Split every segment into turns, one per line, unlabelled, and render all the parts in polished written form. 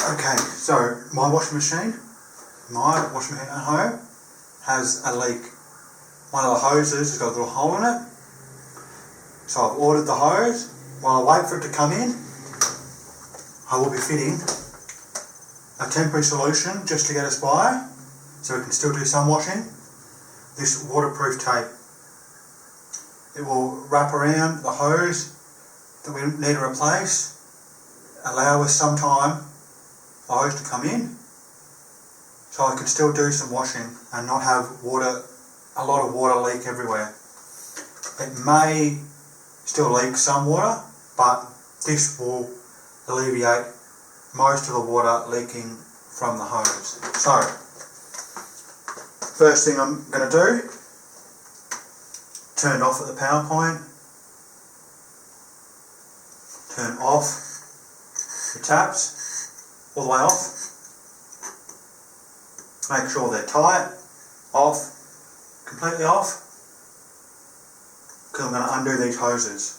Okay, so my washing machine at home has a leak. One of the hoses has got a little hole in it. So I've ordered the hose. While I wait for it to come in, I will be fitting a temporary solution just to get us by, so we can still do some washing. This waterproof tape. It will wrap around the hose that we need to replace, allow us some time for the hose to come in, so I can still do some washing and not have a lot of water leak everywhere. It may still leak some water, but this will alleviate most of the water leaking from the hose. So, first thing I'm going to do, turn it off at the power point, turn off the taps all the way off, make sure they're tight, off, completely off, because I'm going to undo these hoses.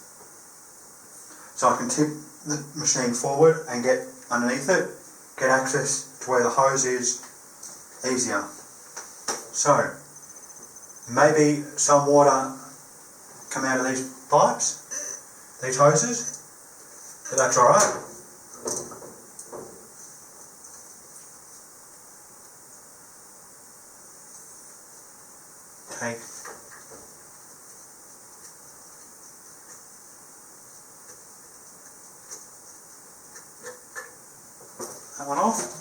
So I can tip the machine forward and get underneath it, get access to where the hose is easier. So, maybe some water come out of these pipes, these hoses, but that's alright. Take that one off.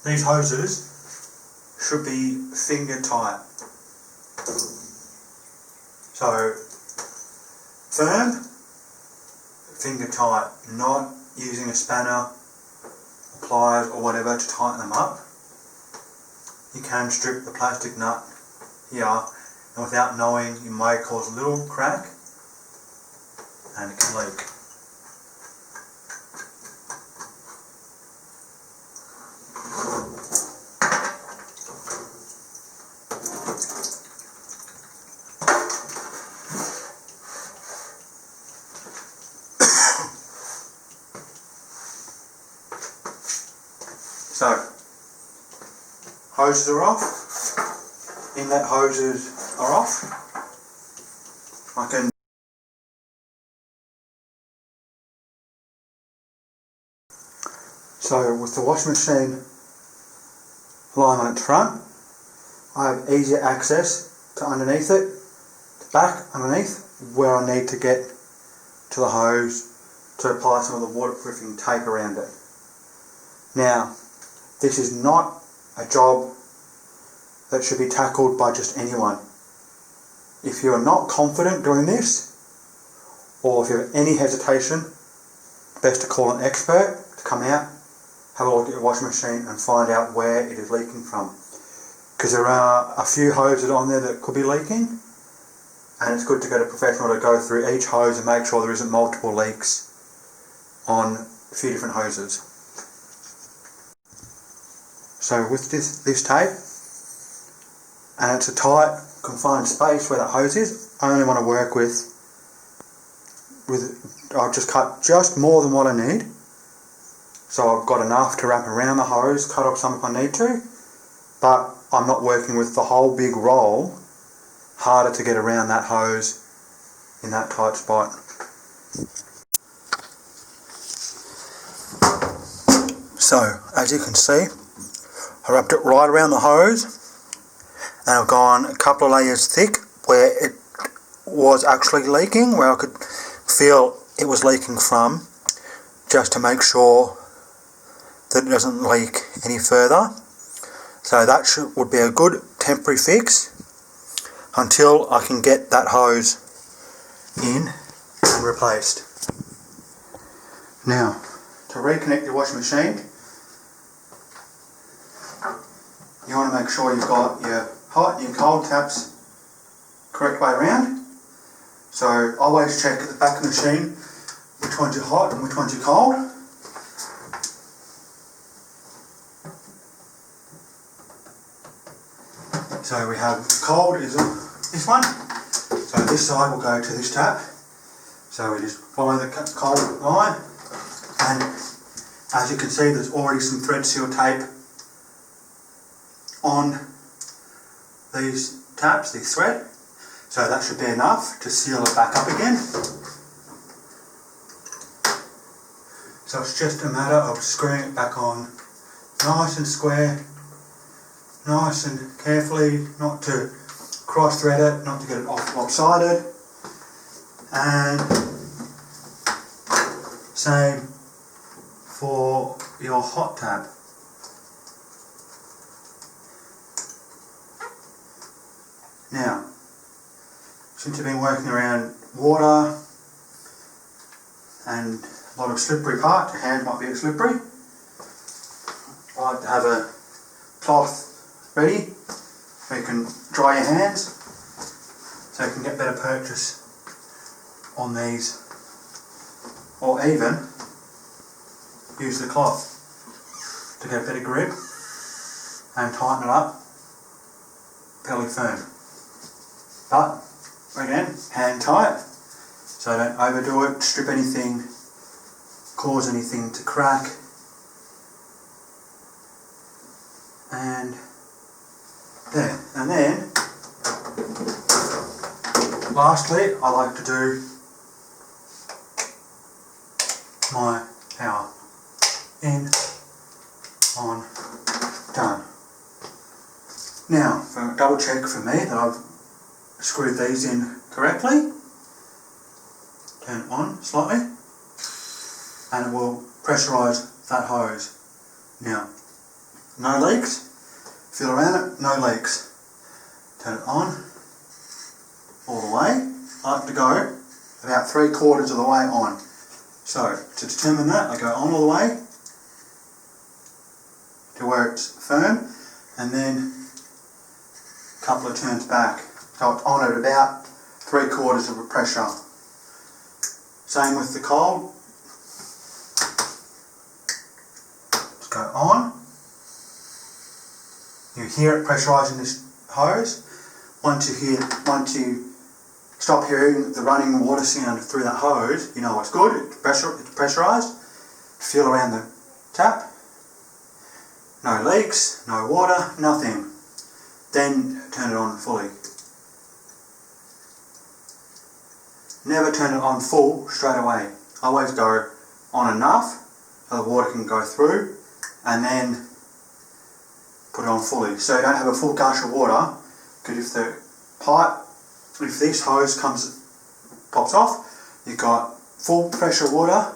These hoses should be finger tight. So firm, finger tight, not using a spanner, pliers or whatever to tighten them up. You can strip the plastic nut here, and without knowing you may cause a little crack and it can leak. So, hoses are off. Inlet hoses are off. So with the washing machine lying on its front, I have easier access to underneath it, to back underneath, where I need to get to the hose to apply some of the waterproofing tape around it. Now, this is not a job that should be tackled by just anyone. If you are not confident doing this, or if you have any hesitation, best to call an expert to come out, have a look at your washing machine and find out where it is leaking from. Because there are a few hoses on there that could be leaking, and it's good to get a professional to go through each hose and make sure there isn't multiple leaks on a few different hoses. So with this tape, and it's a tight, confined space where that hose is, I only want to work with I'll just cut just more than what I need. So I've got enough to wrap around the hose, cut off some if I need to, but I'm not working with the whole big roll, harder to get around that hose in that tight spot. So, as you can see, I wrapped it right around the hose, and I've gone a couple of layers thick where it was actually leaking, where I could feel it was leaking from, just to make sure that it doesn't leak any further. So that would be a good temporary fix until I can get that hose in and replaced. Now, to reconnect your washing machine, you want to make sure you've got your hot and your cold taps correct way around. So always check at the back of the machine which ones are hot and which ones are cold. So we have cold is this one. So this side will go to this tap. So we just follow the cold line, and as you can see, there's already some thread seal tape on these taps, this thread. So that should be enough to seal it back up again. So it's just a matter of screwing it back on nice and square, nice and carefully, not to cross thread it, not to get it off lopsided. And same for your hot tab. Now, since you've been working around water and a lot of slippery part, your hand might be a bit slippery, I like to have a cloth ready where you can dry your hands so you can get better purchase on these, or even use the cloth to get a better grip and tighten it up fairly firm. But again, hand tight, so don't overdo it, strip anything, cause anything to crack. And there. And then lastly, I like to do my power. In, on, done. Now, for a double check for me that I've screwed these in correctly, turn it on slightly, and it will pressurise that hose. Now, no leaks, feel around it, no leaks. Turn it on, all the way. I like to go about 3/4 of the way on. So, to determine that, I go on all the way to where it's firm, and then a couple of turns back. So it's on at about 3/4 of a pressure. Same with the cold. Just go on. You hear it pressurising this hose. Once you stop hearing the running water sound through that hose, you know it's good, it's pressurised. Feel around the tap. No leaks, no water, nothing. Then turn it on fully. Never turn it on full straight away. Always go on enough so the water can go through, and then put it on fully. So you don't have a full gush of water, because if this hose pops off, you've got full pressure water,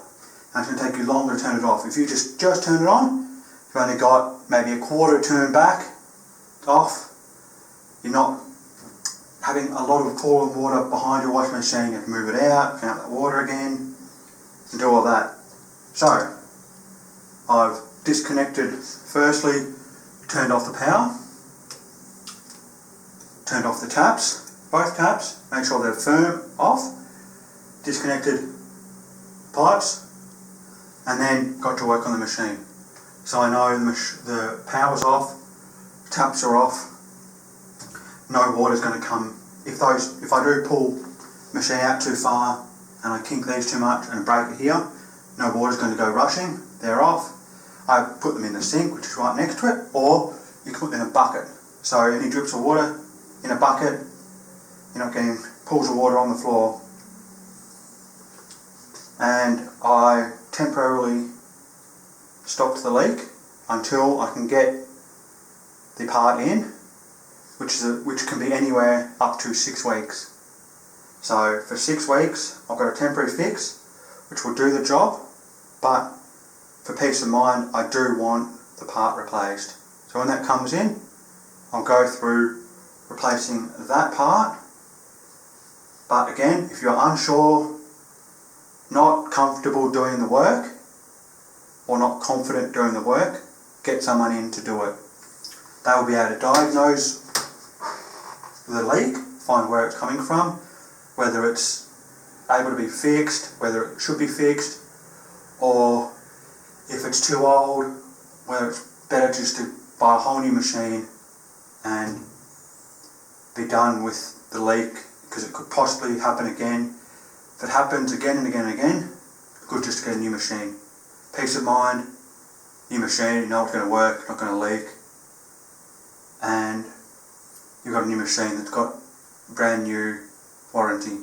and it's going to take you longer to turn it off. If you just turn it on, you've only got maybe a quarter turn back off. You're not having a lot of cooling water behind your washing machine. You have to move it out, clean out the water again, and do all that. So, I've disconnected, firstly, turned off the power, turned off the taps, both taps, make sure they're firm off, disconnected pipes, and then got to work on the machine. So I know the power's off, taps are off, no water's going to come. If I do pull machine out too far and I kink these too much and break it here, no water's going to go rushing, they're off. I put them in the sink, which is right next to it, or you can put them in a bucket. So any drips of water in a bucket, you're not getting pools of water on the floor. And I temporarily stopped the leak until I can get the part in, which can be anywhere up to 6 weeks. So for 6 weeks, I've got a temporary fix, which will do the job, but for peace of mind, I do want the part replaced. So when that comes in, I'll go through replacing that part. But again, if you're unsure, not comfortable doing the work, or not confident doing the work, get someone in to do it. They will be able to diagnose the leak, find where it's coming from, whether it's able to be fixed, whether it should be fixed, or if it's too old, whether it's better just to buy a whole new machine and be done with the leak, because it could possibly happen again. If it happens again and again and again, good just to get a new machine. Peace of mind, new machine, you know it's going to work, not going to leak, and you've got a new machine that's got brand new warranty.